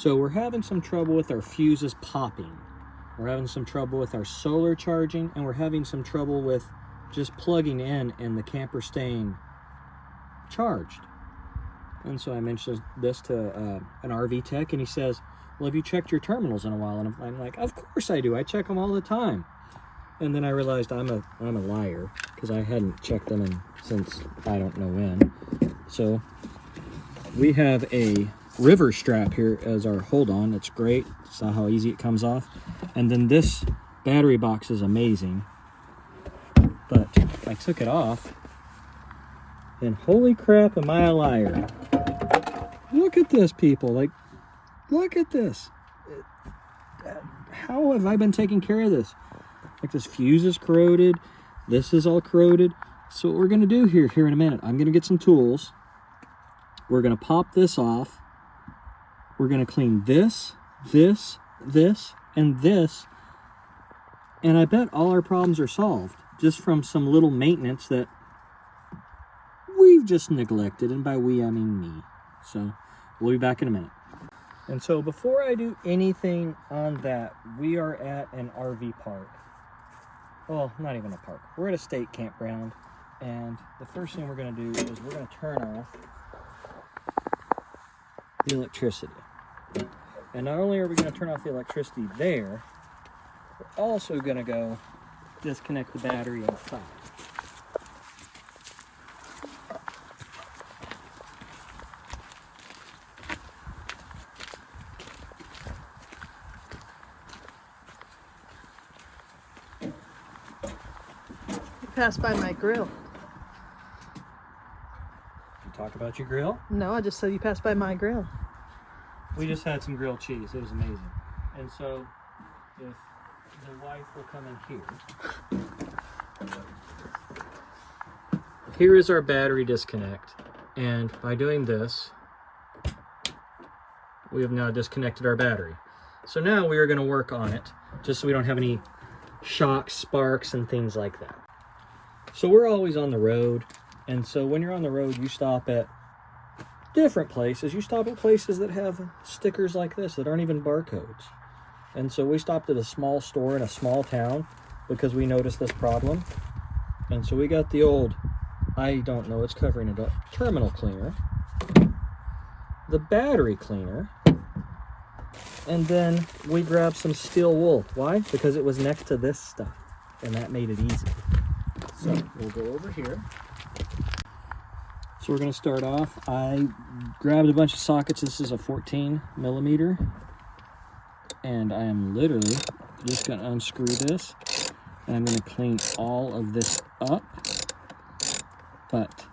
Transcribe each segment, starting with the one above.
So we're having some trouble with our fuses popping. We're having some trouble with our solar charging, and we're having some trouble with just plugging in and the camper staying charged. And so I mentioned this to an RV tech, and he says, well, have you checked your terminals in a while? And I'm like, of course I do. I check them all the time. And then I realized I'm a liar, because I hadn't checked them since I don't know when. So we have a river strap here as our hold on. It's great. Saw how easy it comes off. And then this battery box is amazing. But I took it off, and holy crap, am I a liar. Look at this, people. Like, look at this. How have I been taking care of this? Like, this fuse is corroded. This is all corroded. So what we're going to do here in a minute, I'm going to get some tools. We're going to pop this off. We're going to clean this, this, and this. And I bet all our problems are solved just from some little maintenance that we've just neglected. And by we, I mean me. So we'll be back in a minute. And so before I do anything on that, we are at an RV park. Well, not even a park. We're at a state campground. And the first thing we're going to do is we're going to turn off the electricity. And not only are we going to turn off the electricity there, we're also going to go disconnect the battery inside. Passed by my grill. You talk about your grill? No, I just said you passed by my grill. We just had some grilled cheese. It was amazing. And so, if the wife will come in here. Here is our battery disconnect. And by doing this, we have now disconnected our battery. So now we are going to work on it, just so we don't have any shocks, sparks, and things like that. So we're always on the road, and so when you're on the road, you stop at different places. You stop at places that have stickers like this that aren't even barcodes. And so we stopped at a small store in a small town because we noticed this problem. And so we got the old, I don't know, it's covering it up, terminal cleaner, the battery cleaner, and then we grabbed some steel wool. Why? Because it was next to this stuff, and that made it easy. So we'll go over here. So we're going to start off. I grabbed a bunch of sockets. This is a 14 millimeter. And I am literally just going to unscrew this. And I'm going to clean all of this up. But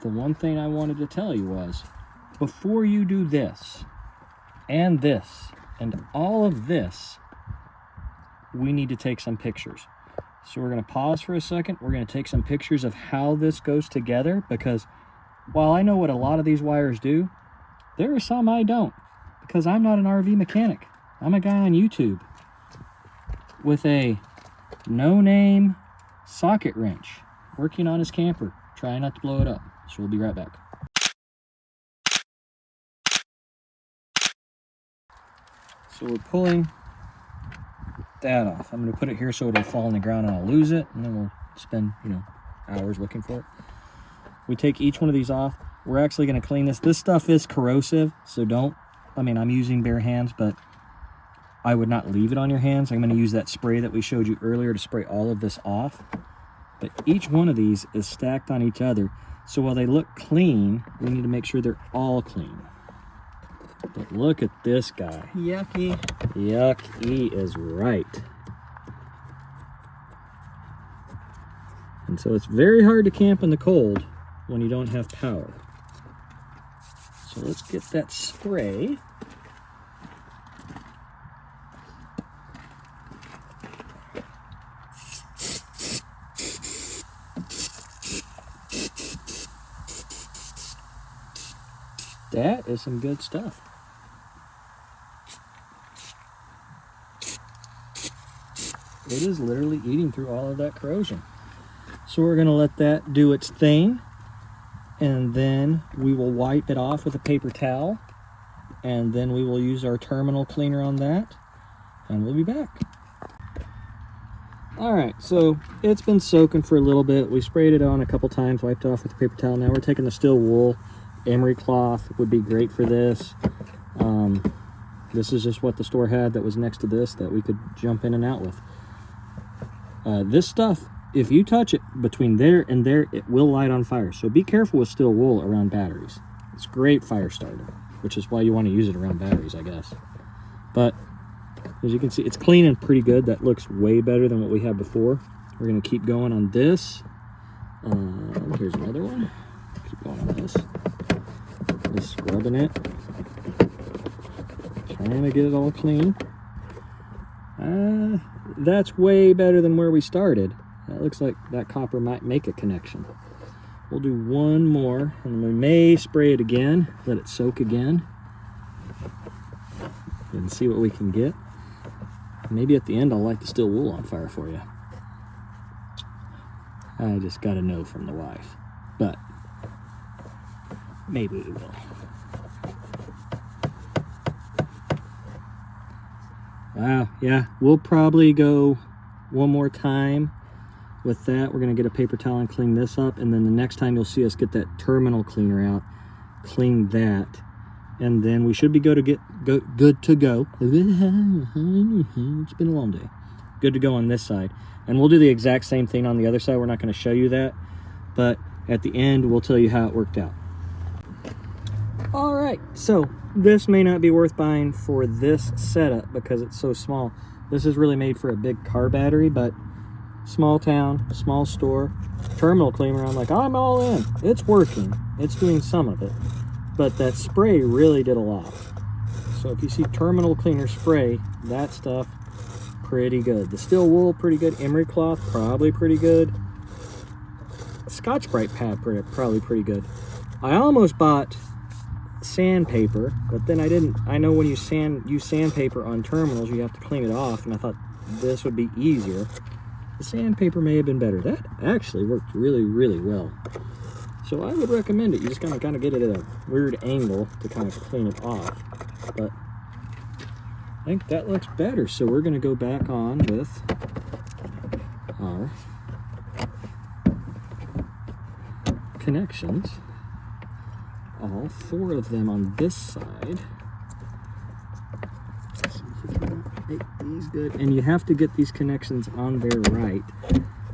the one thing I wanted to tell you was, before you do this, and all of this, we need to take some pictures. So we're going to pause for a second. We're going to take some pictures of how this goes together, because while I know what a lot of these wires do, there are some I don't, because I'm not an RV mechanic. I'm a guy on YouTube with a no-name socket wrench working on his camper, trying not to blow it up. So we'll be right back. So we're pulling that off. I'm going to put it here so it'll fall on the ground and I'll lose it, and then we'll spend, hours looking for it. We take each one of these off. We're actually going to clean this. This stuff is corrosive, so I'm using bare hands, but I would not leave it on your hands. I'm going to use that spray that we showed you earlier to spray all of this off. But each one of these is stacked on each other, so while they look clean, we need to make sure they're all clean. But look at this guy. Yucky. Yucky is right. And so it's very hard to camp in the cold when you don't have power. So let's get that spray. That is some good stuff. It is literally eating through all of that corrosion. So we're going to let that do its thing, and then we will wipe it off with a paper towel, and then we will use our terminal cleaner on that, and we'll be back. All right, so it's been soaking for a little bit. We sprayed it on a couple times, wiped it off with a paper towel. Now we're taking the steel wool. Emery cloth would be great for this. This is just what the store had that was next to this that we could jump in and out with. This stuff, if you touch it between there and there, it will light on fire. So be careful with steel wool around batteries. It's a great fire starter, which is why you want to use it around batteries, I guess. But as you can see, it's clean and pretty good. That looks way better than what we had before. We're going to keep going on this. Here's another one. Keep going on this. Just scrubbing it. Trying to get it all clean. That's way better than where we started. That looks like that copper might make a connection. We'll do one more, and we may spray it again, let it soak again, and see what we can get. Maybe at the end I'll light the steel wool on fire for you. I just got a no from the wife, but maybe we will. Wow, yeah, we'll probably go one more time with that. We're gonna get a paper towel and clean this up, and then the next time you'll see us get that terminal cleaner out, clean that, and then we should be good to go. It's been a long day. Good to go on this side. And we'll do the exact same thing on the other side. We're not gonna show you that, but at the end, we'll tell you how it worked out. All right, so this may not be worth buying for this setup because it's so small. This is really made for a big car battery, but small town, small store, terminal cleaner, I'm like, I'm all in. It's working. It's doing some of it. But that spray really did a lot. So if you see terminal cleaner spray, that stuff, pretty good. The steel wool, pretty good. Emery cloth, probably pretty good. Scotch-Brite pad, probably pretty good. I almost bought sandpaper, but then I didn't. I know when you use sandpaper on terminals, you have to clean it off, and I thought this would be easier. The sandpaper may have been better. That actually worked really, really well. So I would recommend it. You just kind of get it at a weird angle to kind of clean it off. But I think that looks better. So we're going to go back on with our connections. All 4 of them on this side. See if we can make these good. And you have to get these connections on there right.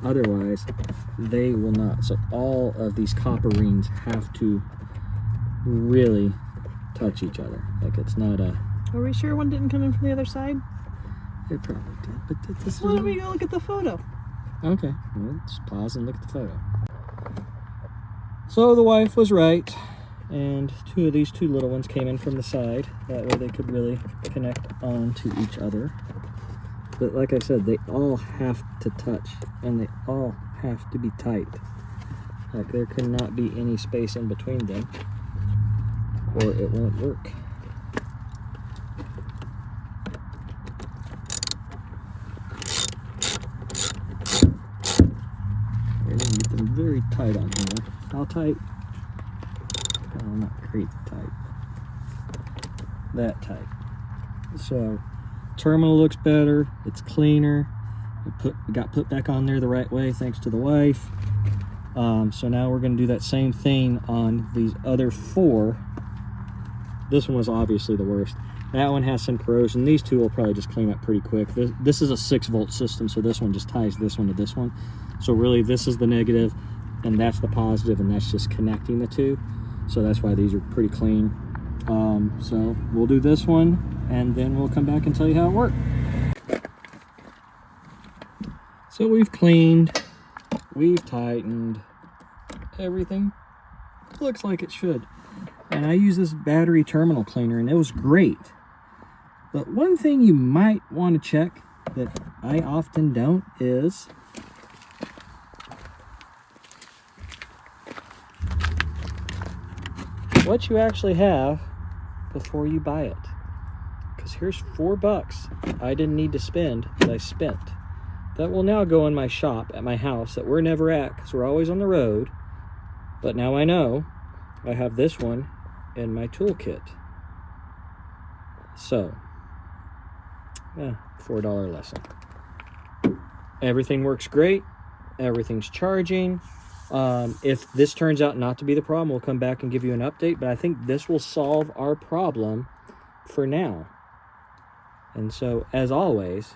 Otherwise, they will not. So all of these copper rings have to really touch each other. Like it's not a... Are we sure one didn't come in from the other side? It probably did, but this Why don't we go look at the photo? Okay, well, let's pause and look at the photo. So the wife was right, and 2 of these 2 little ones came in from the side. That way they could really connect on to each other. But like I said, they all have to touch, and they all have to be tight. Like there cannot be any space in between them, or it won't work. We're gonna get them very tight on here. How tight? Oh, not great tight. That tight. So terminal looks better. It's cleaner. It got put back on there the right way thanks to the wife. So now we're going to do that same thing on these other 4. This one was obviously the worst. That one has some corrosion. These 2 will probably just clean up pretty quick. This is a 6-volt system, so this one just ties this one to this one. So really this is the negative and that's the positive, and that's just connecting the 2. So that's why these are pretty clean. So we'll do this one and then we'll come back and tell you how it worked. So we've cleaned, we've tightened, everything looks like it should. And I use this battery terminal cleaner and it was great. But one thing you might want to check that I often don't is what you actually have before you buy it. Because here's $4 I didn't need to spend that I spent. That will now go in my shop at my house that we're never at because we're always on the road. But now I know I have this one in my toolkit. So, yeah, $4 lesson. Everything works great. Everything's charging. If this turns out not to be the problem, we'll come back and give you an update. But I think this will solve our problem for now. And so, as always,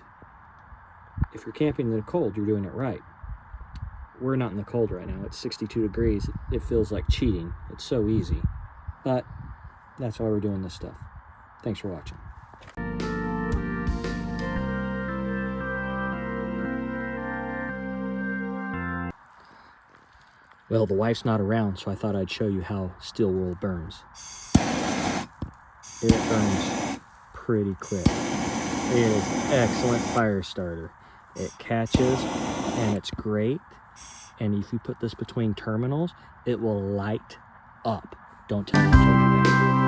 if you're camping in the cold, you're doing it right. We're not in the cold right now. It's 62 degrees. It feels like cheating. It's so easy. But that's why we're doing this stuff. Thanks for watching. Well, the wife's not around, so I thought I'd show you how steel wool burns. It burns pretty quick. It is excellent fire starter. It catches, and it's great. And if you put this between terminals, it will light up. Don't tell me I told you that.